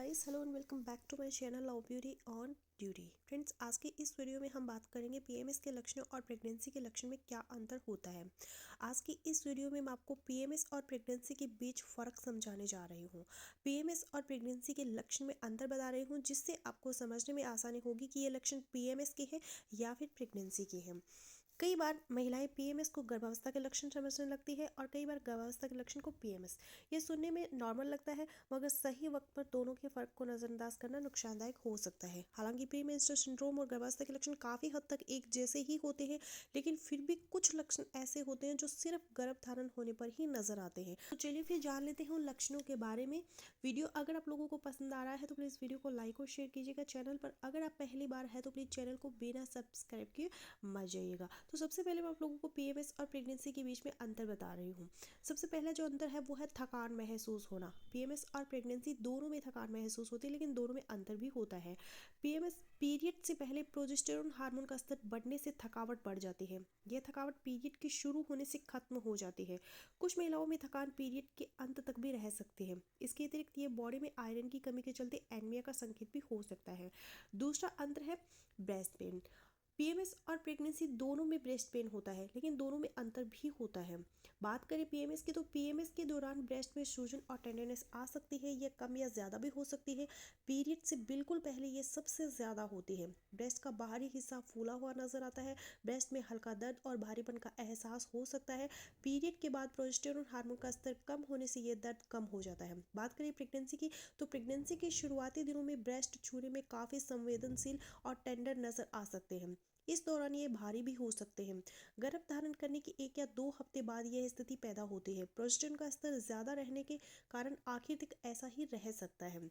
Guys, hello and welcome back to my channel love beauty on duty. Friends, आज की इस video में हम बात करेंगे पीएमएस के लक्षणों और प्रेगनेंसी के लक्षण में क्या अंतर होता है। आज की इस वीडियो में मैं आपको पीएमएस और प्रेगनेंसी के बीच फ़र्क समझाने जा रही हूँ। पीएमएस और प्रेगनेंसी के लक्षण में अंतर बता रही हूँ, जिससे आपको समझने में आसानी होगी कि ये लक्षण पीएमएस के हैं या फिर प्रेगनेंसी के हैं। कई बार महिलाएं पीएमएस को गर्भावस्था के लक्षण समझने लगती है और कई बार गर्भावस्था के लक्षण को पीएमएस। ये सुनने में नॉर्मल लगता है, मगर सही वक्त पर दोनों के फर्क को नजरअंदाज करना नुकसानदायक हो सकता है। हालांकि प्रीमेंस्ट्रुअल सिंड्रोम और गर्भावस्था के लक्षण काफी हद तक एक जैसे ही होते हैं, लेकिन फिर भी कुछ लक्षण ऐसे होते हैं जो सिर्फ गर्भधारण होने पर ही नजर आते हैं। तो चलिए फिर जान लेते हैं उन लक्षणों के बारे में। वीडियो अगर आप लोगों को पसंद आ रहा है तो प्लीज वीडियो को लाइक और शेयर कीजिएगा। चैनल पर अगर आप पहली बार है तो प्लीज चैनल को बिना सब्सक्राइब किए मत जाइएगा। तो सबसे पहले मैं आप लोगों को पीएमएस और प्रेगनेंसी के बीच में अंतर बता रही हूँ। सबसे पहला जो अंतर है वो है थकान महसूस होना। पीएमएस और प्रेगनेंसी दोनों में थकान महसूस होती है, लेकिन दोनों में अंतर भी होता है। पीएमएस पीरियड से पहले प्रोजेस्टेरोन हार्मोन का स्तर बढ़ने से थकावट बढ़ जाती है। यह थकावट पीरियड के शुरू होने से खत्म हो जाती है। कुछ महिलाओं में थकान पीरियड के अंत तक भी रह सकती है। इसके अतिरिक्त ये बॉडी में आयरन की कमी के चलते एनीमिया का संकेत भी हो सकता है। दूसरा अंतर है ब्रेस्ट पेन। पीएमएस और प्रेगनेंसी दोनों में ब्रेस्ट पेन होता है, लेकिन दोनों में अंतर भी होता है। बात करें पीएमएस की, तो पीएमएस के दौरान ब्रेस्ट में सूजन और टेंडरनेस आ सकती है। यह कम या ज़्यादा भी हो सकती है। पीरियड से बिल्कुल पहले ये सबसे ज़्यादा होती है। ब्रेस्ट का बाहरी हिस्सा फूला हुआ नजर आता है। ब्रेस्ट में हल्का दर्द और भारीपन का एहसास हो सकता है। पीरियड के बाद प्रोजेस्टेरोन हार्मोन का स्तर कम होने से ये दर्द कम हो जाता है। बात करें प्रेगनेंसी की, तो प्रेगनेंसी के शुरुआती दिनों में ब्रेस्ट छूने में काफ़ी संवेदनशील और टेंडर नजर आ सकते हैं। इस दौरान ये भारी भी हो सकते हैं। गर्भ धारण करने के 1 या 2 हफ्ते बाद यह स्थिति पैदा होती है। प्रोजेस्टेरोन का स्तर ज्यादा रहने के कारण आखिर तक ऐसा ही रह सकता है।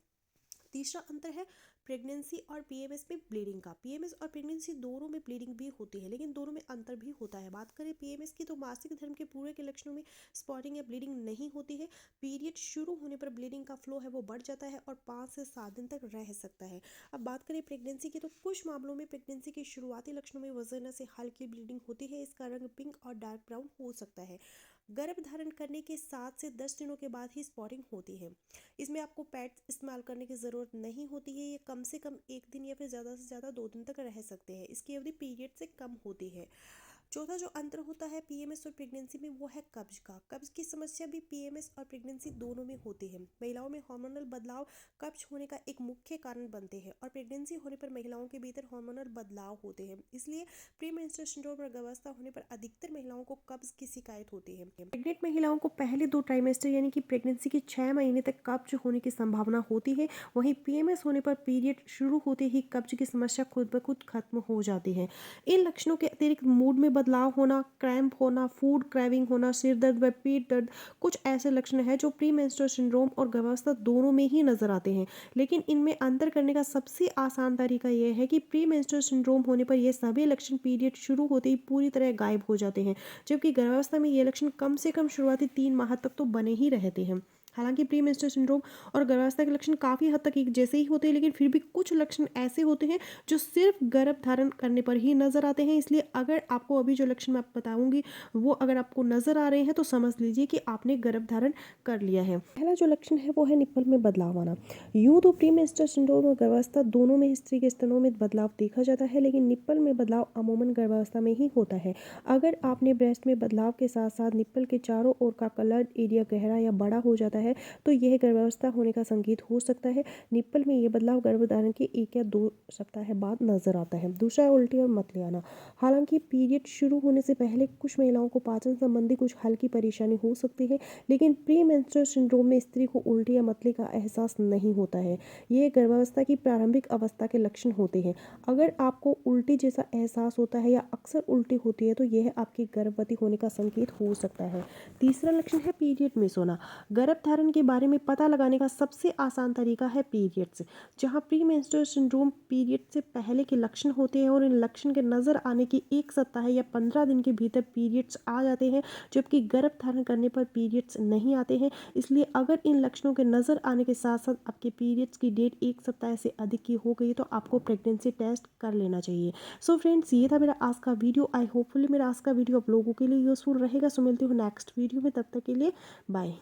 तीसरा अंतर है प्रेगनेंसी और पीएमएस में ब्लीडिंग का। पीएमएस और प्रेगनेंसी दोनों में ब्लीडिंग भी होती है, लेकिन दोनों में अंतर भी होता है। बात करें पीएमएस की, तो मासिक धर्म के पूरे के लक्षणों में स्पॉटिंग या ब्लीडिंग नहीं होती है। पीरियड शुरू होने पर ब्लीडिंग का फ्लो है वो बढ़ जाता है और 5 से 7 दिन तक रह सकता है। अब बात करें प्रेगनेंसी की, तो कुछ मामलों में प्रेगनेंसी के शुरुआती लक्षणों में वजन से हल्की ब्लीडिंग होती है। इसका रंग पिंक और डार्क ब्राउन हो सकता है। गर्भ धारण करने के 7 से 10 दिनों के बाद ही स्पॉटिंग होती है। इसमें आपको पैड इस्तेमाल करने की ज़रूरत नहीं होती है। ये कम से कम 1 दिन या फिर ज़्यादा से ज़्यादा 2 दिन तक रह सकते हैं। इसकी अवधि पीरियड से कम होती है। चौथा जो अंतर होता है पीएमएस और प्रेगनेंसी में, वो है कब्ज का। कब्ज की समस्या भी पीएमएस और प्रेगनेंसी दोनों में होती है। महिलाओं में हार्मोनल बदलाव कब्ज होने का एक मुख्य कारण बनते हैं और प्रेगनेंसी होने पर महिलाओं के भीतर हार्मोनल बदलाव होते हैं। इसलिए प्री मेंस्ट्रुअल सिंड्रोम और गर्भावस्था होने पर अधिकतर महिलाओं को कब्ज की शिकायत होती है। प्रेग्नेंट महिलाओं को पहले 2 ट्राइमेस्टर यानी कि प्रेगनेंसी के 6 महीने तक कब्ज होने की संभावना होती है। वहीं पीएमएस होने पर पीरियड शुरू होते ही कब्ज की समस्या खुद ब खुद खत्म हो जाती है। इन लक्षणों के अतिरिक्त मूड में बदलाव होना, क्रैम्प होना, फूड क्रेविंग होना, सिर दर्द व पीठ दर्द कुछ ऐसे लक्षण हैं जो प्री मेंस्ट्रुअल सिंड्रोम और गर्भावस्था दोनों में ही नजर आते हैं। लेकिन इनमें अंतर करने का सबसे आसान तरीका यह है कि प्री मेंस्ट्रुअल सिंड्रोम होने पर यह सभी लक्षण पीरियड शुरू होते ही पूरी तरह गायब हो जाते हैं, जबकि गर्भावस्था में ये लक्षण कम से कम शुरुआती 3 माह तक तो बने ही रहते हैं। हालांकि प्री मेंस्ट्रुअल सिंड्रोम और गर्भावस्था के लक्षण काफ़ी हद तक एक जैसे ही होते हैं, लेकिन फिर भी कुछ लक्षण ऐसे होते हैं जो सिर्फ गर्भ धारण करने पर ही नजर आते हैं। इसलिए अगर आपको अभी जो लक्षण मैं बताऊंगी वो अगर आपको नजर आ रहे हैं तो समझ लीजिए कि आपने गर्भ धारण कर लिया है। पहला जो लक्षण है वो है निप्पल में बदलाव आना। यूं तो प्री मेंस्ट्रुअल सिंड्रोम और गर्भावस्था दोनों में स्त्री के स्तनों में बदलाव देखा जाता है, लेकिन निप्पल में बदलाव अमूमन गर्भावस्था में ही होता है। अगर आपने ब्रेस्ट में बदलाव के साथ साथ निप्पल के चारों ओर का कलर एरिया गहरा या बड़ा हो जाता है तो यह गर्भावस्था होने का संकेत हो सकता है। निप्पल में यह बदलाव गर्भधारण के 1 या 2 सप्ताह बाद नजर आता है। दूसरा है उल्टी और मतली आना। हालांकि पीरियड शुरू होने से पहले कुछ महिलाओं को पाचन संबंधी कुछ हल्की परेशानी हो सकती है, लेकिन प्री मेंस्ट्रुअल सिंड्रोम में स्त्री को उल्टी या मतली का एहसास नहीं होता है। ये गर्भावस्था की प्रारंभिक अवस्था के लक्षण होते हैं। अगर आपको उल्टी जैसा एहसास होता है या अक्सर उल्टी होती है तो यह आपके गर्भवती होने का संकेत हो सकता है। तीसरा लक्षण है पीरियड मिस होना। गर्भधारण के बारे में पता लगाने का सबसे आसान तरीका है पीरियड्स। जहां प्री मेंस्ट्रुअल सिंड्रोम पीरियड से पहले के लक्षण होते हैं और इन लक्षण के नजर आने के 1 सप्ताह या 15 दिन के भीतर पीरियड्स आ जाते हैं, जबकि गर्भ धारण करने पर पीरियड्स नहीं आते हैं। इसलिए अगर इन लक्षणों के नजर आने के साथ साथ आपके पीरियड्स की डेट 1 सप्ताह से अधिक की हो गई तो आपको प्रेगनेंसी टेस्ट कर लेना चाहिए। सो फ्रेंड्स, ये था मेरा आज का वीडियो। आई होपफुली मेरा आज का वीडियो आप लोगों के लिए यूजफुल रहेगा। सो मिलती हूँ नेक्स्ट वीडियो में, तब तक के लिए बाय।